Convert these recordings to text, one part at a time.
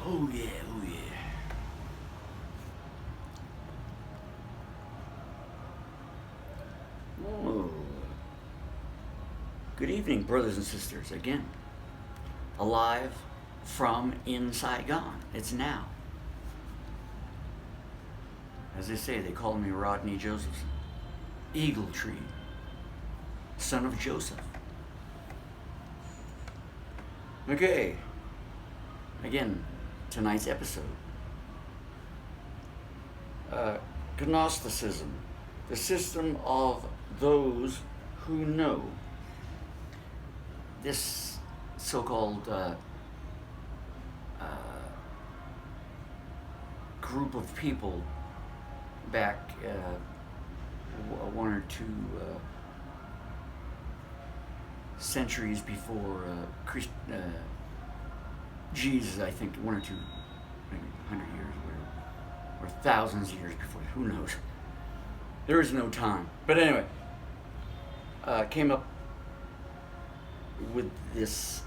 Oh yeah, oh yeah. Oh. Good evening, brothers and sisters. Again, alive from in Saigon. It's now. As they say, they call me Rodney Josephson. Eagle Tree, son of Joseph. Okay. Again, tonight's episode. Gnosticism, the system of those who know. This so-called group of people back one or two centuries before Jesus, I think, one or two, maybe 100 years or thousands of years before, who knows. There is no time. But anyway, came up with this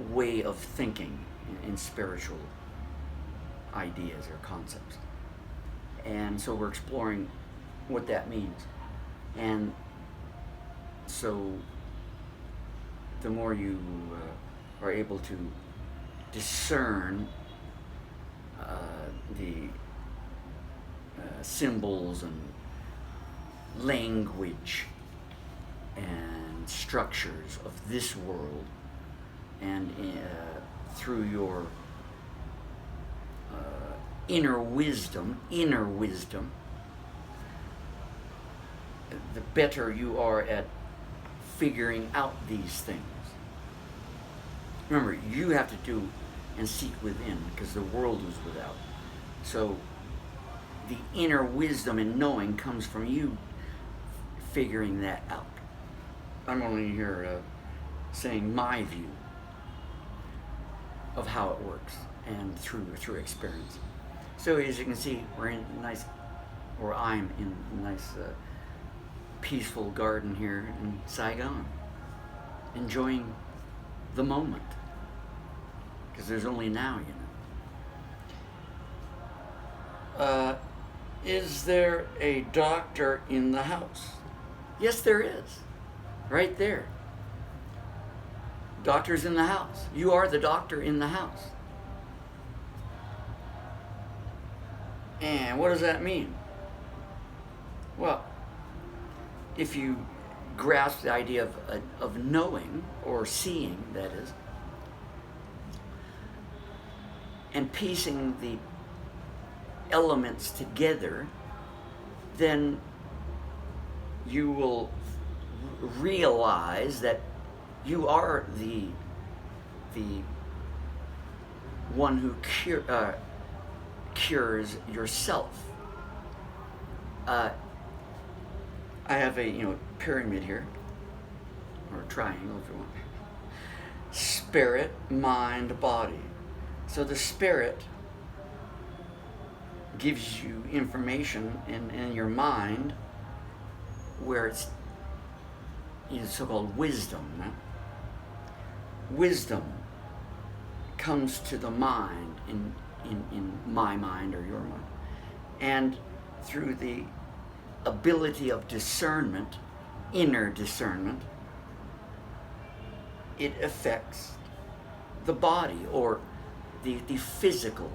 way of thinking in spiritual ideas or concepts. And so we're exploring what that means. And so the more you are able to discern the symbols and language and structures of this world, and through your inner wisdom, the better you are at figuring out these things. Remember, you have to do and seek within, because the world is without. So the inner wisdom and knowing comes from you figuring that out. I'm only here saying my view of how it works, and through experience. So as you can see, we're in a nice, or I'm in a nice peaceful garden here in Saigon, enjoying the moment, because there's only now, you know. Is there a doctor in the house? Yes, there is. Right there. Doctor's in the house. You are the doctor in the house. And what does that mean? Well, if you grasp the idea of knowing, or seeing, that is, and piecing the elements together, then you will realize that you are the one who cures yourself. I have a pyramid here, or a triangle if you want. Spirit, mind, body. So the spirit gives you information in your mind, where it's so-called wisdom. No? Wisdom comes to the mind in my mind or your mind, and through the ability of discernment, inner discernment, it affects the body, or the physical.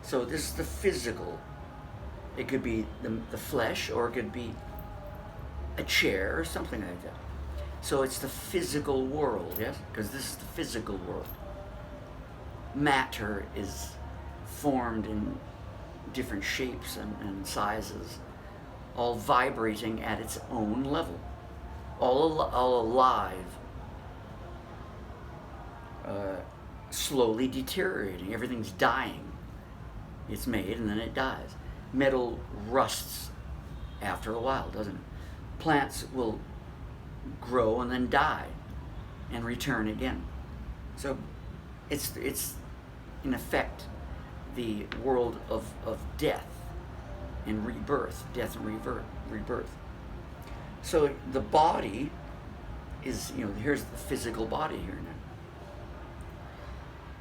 So this is the physical. It could be the flesh, or it could be a chair or something like that. So it's the physical world, yes? Because this is the physical world. Matter is formed in different shapes and sizes, all vibrating at its own level, all alive, slowly deteriorating. Everything's dying. It's made and then it dies. Metal rusts after a while, doesn't it? Plants will grow and then die and return again. So it's in effect the world of death and rebirth, rebirth. So the body is, here's the physical body here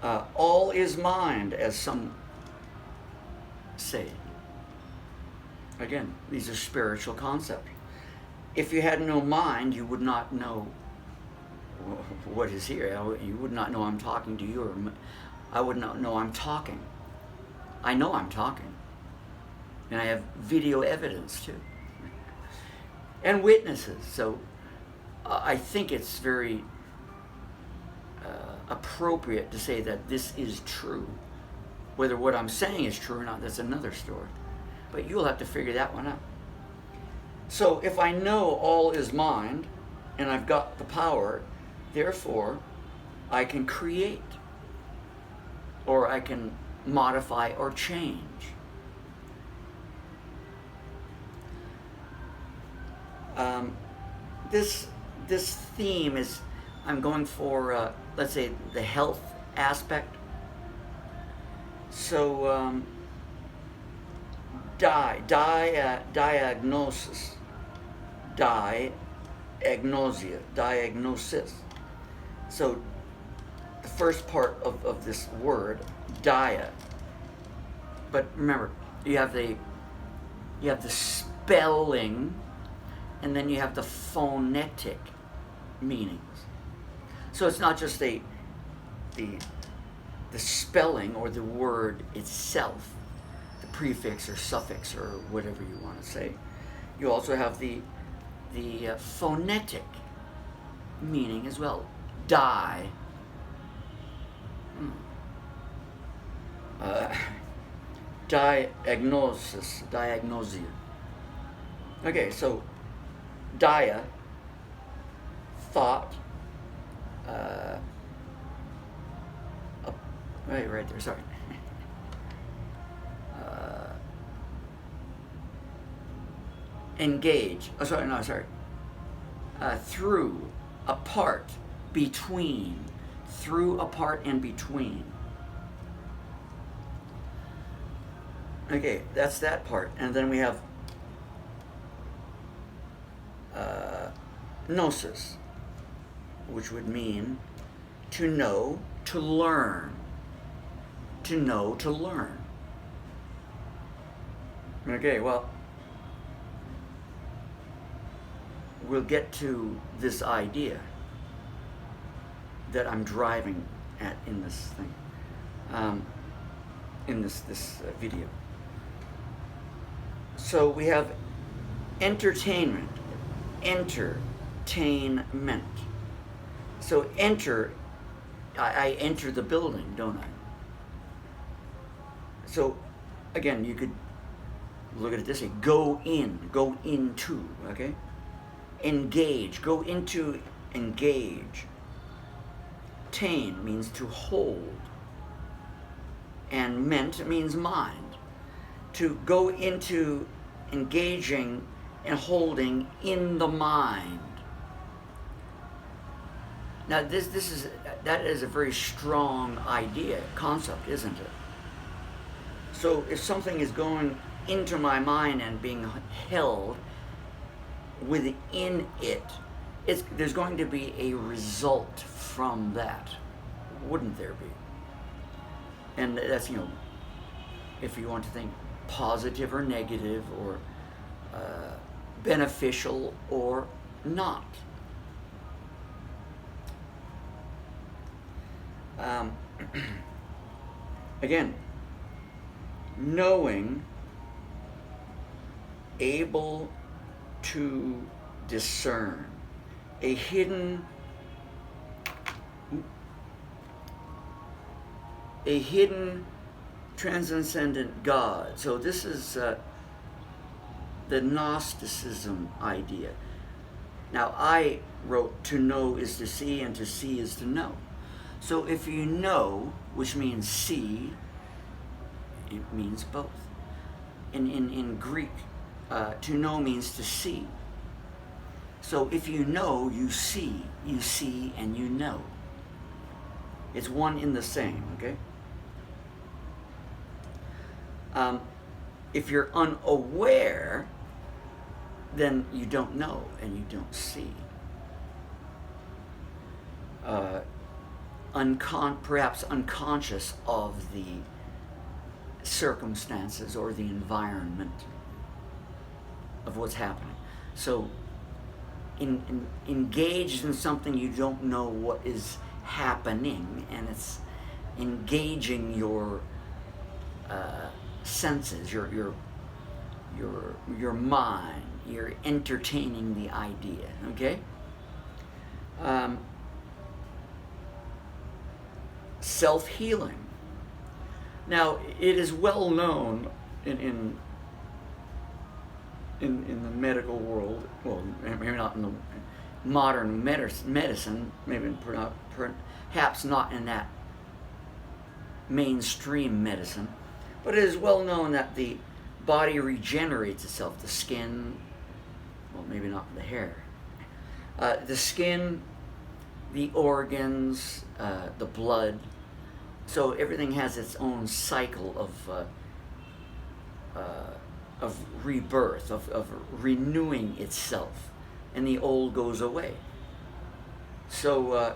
All is mind, as some say. Again, these are spiritual concepts. If you had no mind, you would not know what is here. You would not know I'm talking to you, or I would not know I'm talking. I know I'm talking. And I have video evidence too. And witnesses. So I think it's very appropriate to say that this is true. Whether what I'm saying is true or not, that's another story. But you'll have to figure that one out. So if I know all is mind, and I've got the power, therefore, I can create, or I can modify or change. This theme is, I'm going for, let's say, the health aspect. So, diagnosis, diagnosis. So the first part of this word, dia. But remember, you have the spelling, and then you have the phonetic meanings. So it's not just the spelling or the word itself, the prefix or suffix or whatever you want to say. You also have the phonetic meaning as well. Die. Diagnosia. Okay, so dia, thought, right there, sorry. Engage, through, apart, between, through, apart, and between. Okay, that's that part. And then we have gnosis, which would mean to know, to learn. To know, to learn. Okay, well, we'll get to this idea that I'm driving at in this thing, in this video. So we have entertainment, entertainment. So enter, I enter the building, don't I? So again, you could look at it this way: go in, go into, okay? Engage, go into, engage. Tain means to hold, and ment means mind. To go into engaging and holding in the mind. Now that is a very strong idea, concept, isn't it? So if something is going into my mind and being held within it, there's going to be a result from that, wouldn't there be? And that's, if you want to think positive or negative, or beneficial or not. Again, knowing, able to discern, a hidden transcendent God. So this is the Gnosticism idea. Now I wrote, to know is to see, and to see is to know. So if you know, which means see, it means both. In Greek, to know means to see. So if you know, you see and you know. It's one in the same, okay? If you're unaware, then you don't know and you don't see. perhaps unconscious of the circumstances or the environment of what's happening. So engaged in something you don't know what is happening, and it's engaging your senses, your mind. You're entertaining the idea. Okay. Self-healing. Now, it is well known in the medical world, well, maybe not in the modern medicine, maybe perhaps not in that mainstream medicine, but it is well known that the body regenerates itself. The skin, well, maybe not the hair, the skin, the organs, the blood. So everything has its own cycle of rebirth, of renewing itself, and the old goes away. So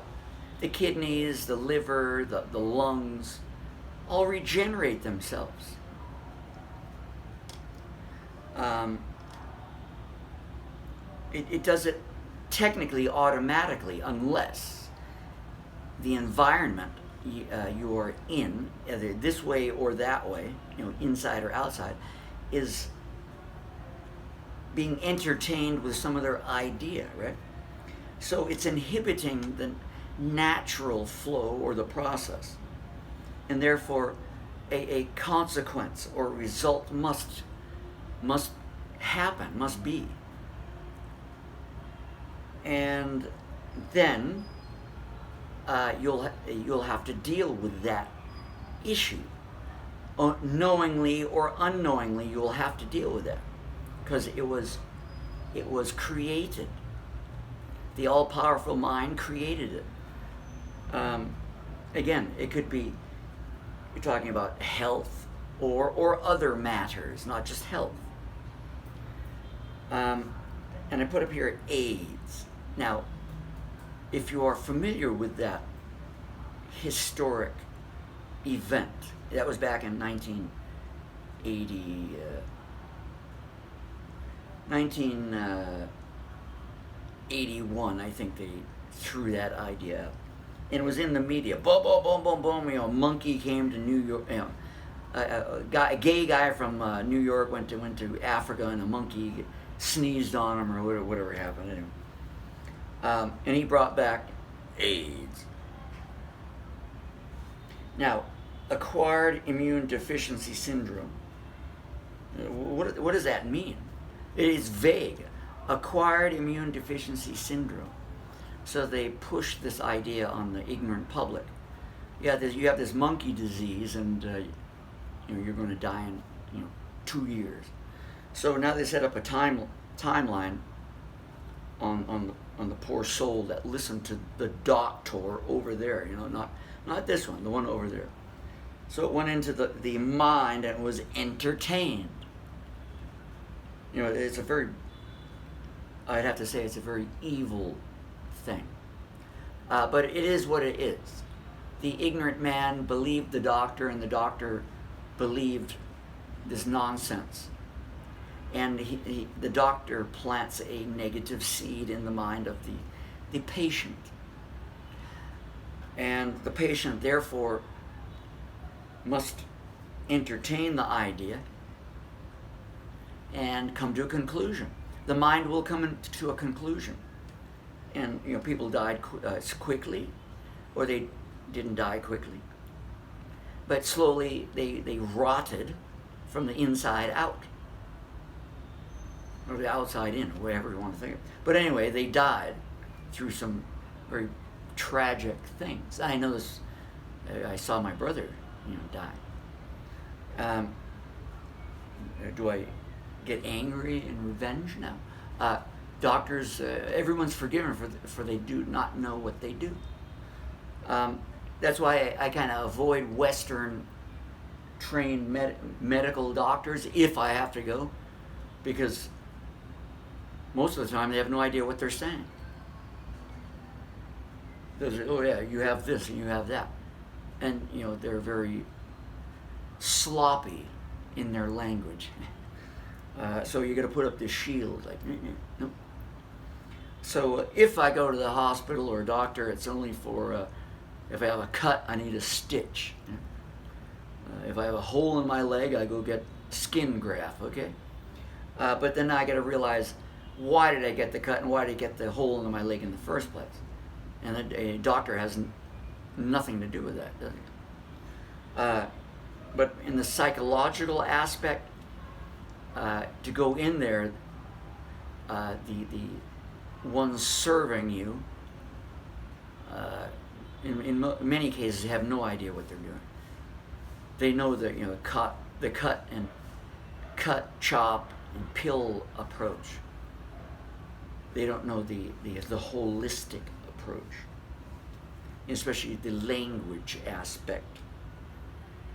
the kidneys, the liver, the lungs, all regenerate themselves. It does it technically automatically, unless the environment you are in, either this way or that way, inside or outside, is being entertained with some other idea, right? So it's inhibiting the natural flow or the process, and therefore a consequence or result must happen, must be. And then you'll have to deal with that issue. Knowingly or unknowingly, you'll have to deal with that, because it was created. The all-powerful mind created it. Again, it could be, you're talking about health or other matters, not just health. And I put up here AIDS. Now, if you are familiar with that historic event, that was back in 1981, I think they threw that idea out. And it was in the media. Boom, boom, boom, boom, boom. A monkey came to New York. A gay guy from New York went to Africa, and a monkey sneezed on him, or whatever happened. Anyway. And he brought back AIDS. Now, acquired immune deficiency syndrome. What does that mean? It is vague. Acquired immune deficiency syndrome. So they push this idea on the ignorant public. You have this monkey disease, and you're going to die in 2 years. So now they set up a timeline on the poor soul that listened to the doctor over there. Not this one, the one over there. So it went into the mind and was entertained. It's I'd have to say it's a very evil thing. But it is what it is. The ignorant man believed the doctor, and the doctor believed this nonsense. And the doctor plants a negative seed in the mind of the patient. And the patient, therefore, must entertain the idea and come to a conclusion. The mind will come to a conclusion. And people died quickly, or they didn't die quickly. But slowly they rotted from the inside out. Or the outside in, or whatever you want to think of. But anyway, they died through some very tragic things. I know this. I saw my brother, die. Do I get angry and revenge? No. Doctors, everyone's forgiven for they do not know what they do. That's why I kind of avoid Western trained medical doctors if I have to go, because most of the time they have no idea what they're saying. They'll say, oh yeah, you have this and you have that. And, they're very sloppy in their language. So you got to put up this shield, like, nope. So if I go to the hospital or a doctor, it's only for, if I have a cut, I need a stitch. If I have a hole in my leg, I go get skin graft, okay? But then I got to realize, why did I get the cut and why did I get the hole in my leg in the first place? And a doctor has nothing to do with that, does he? But in the psychological aspect, to go in there, the ones serving you, in many cases, have no idea what they're doing. They know that the cut and chop and pill approach. They don't know the holistic approach, especially the language aspect,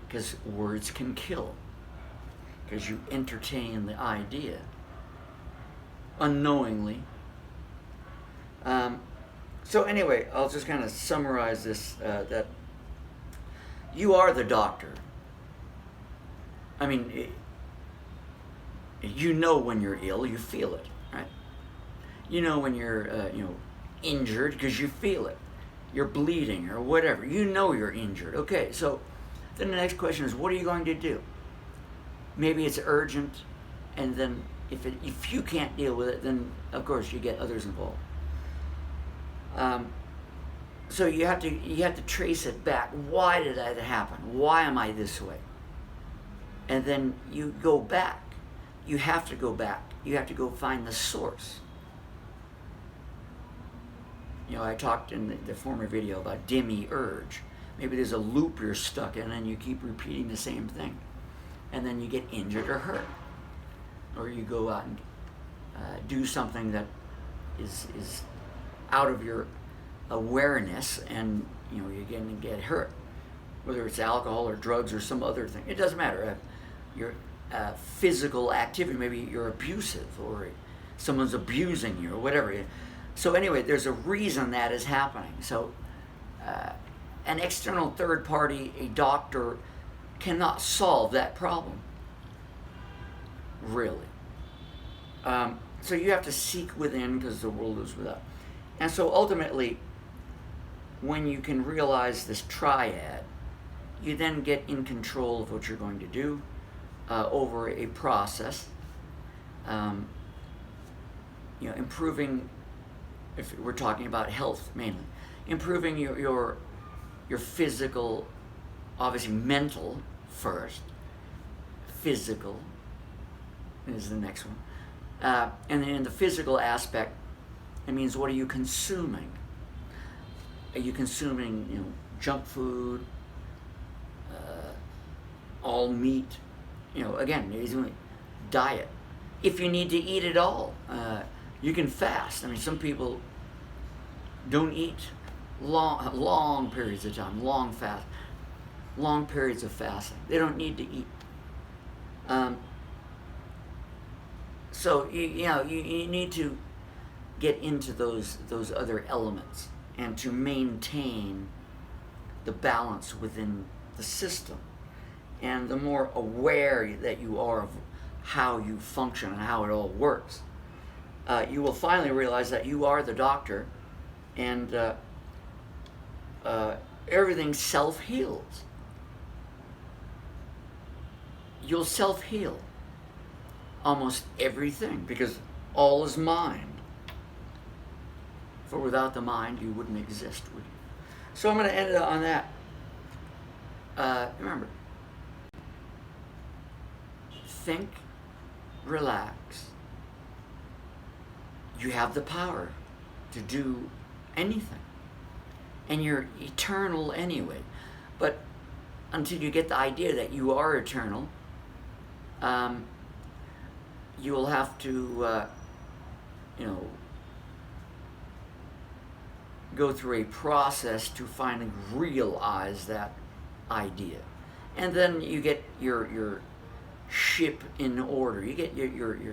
because words can kill, because you entertain the idea unknowingly. So anyway, I'll just kind of summarize this, that you are the doctor. I mean, you know when you're ill, you feel it, right? You know when you're, injured because you feel it. You're bleeding or whatever. You know you're injured. Okay, so then the next question is, what are you going to do? Maybe it's urgent, and then if you can't deal with it, then of course you get others involved. So you have to trace it back. Why did that happen? Why am I this way? And then you go back. You have to go back. You have to go find the source. I talked in the former video about demiurge. Maybe there's a loop you're stuck in and you keep repeating the same thing. And then you get injured or hurt. Or you go out and do something that is out of your awareness, and you're going to get hurt. Whether it's alcohol or drugs or some other thing. It doesn't matter. Your physical activity, maybe you're abusive or someone's abusing you or whatever. So anyway, there's a reason that is happening. So an external third party, a doctor, cannot solve that problem. Really. So you have to seek within, because the world is without. And so ultimately, when you can realize this triad, you then get in control of what you're going to do over a process. Improving, if we're talking about health mainly, improving your physical, obviously mental first, physical is the next one. And then in the physical aspect, it means, what are you consuming? Are you consuming, junk food, all meat? Again, diet. If you need to eat it all, you can fast. I mean, some people don't eat long periods of time, long periods of fasting. They don't need to eat. So you need to get into those other elements and to maintain the balance within the system. And the more aware that you are of how you function and how it all works, you will finally realize that you are the doctor, and everything self-heals. You'll self-heal almost everything, because all is mind. For without the mind, you wouldn't exist, would you? So I'm going to end it on that. Remember, think, relax. You have the power to do anything. And you're eternal anyway. But until you get the idea that you are eternal, you will have to, go through a process to finally realize that idea. And then you get your ship in order. You get your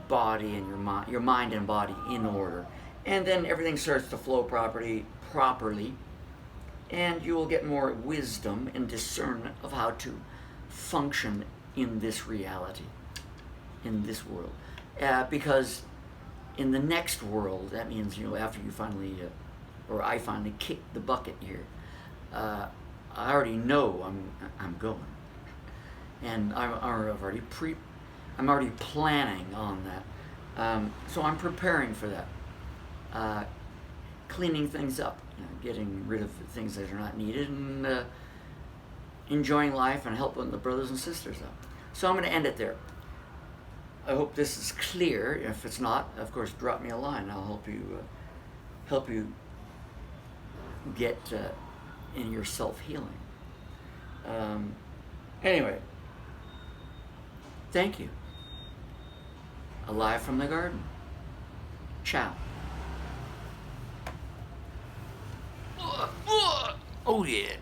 body and your mind and body in order. And then everything starts to flow properly, and you will get more wisdom and discernment of how to function in this reality, in this world. Because in the next world, that means, after you finally, or I finally kick the bucket here, I already know I'm going, and I'm already planning on that. So I'm preparing for that, cleaning things up, getting rid of things that are not needed, and enjoying life and helping the brothers and sisters out. So I'm going to end it there. I hope this is clear. If it's not, of course, drop me a line. I'll help you get in your self-healing. Anyway, thank you. Alive from the garden. Ciao. Oh yeah.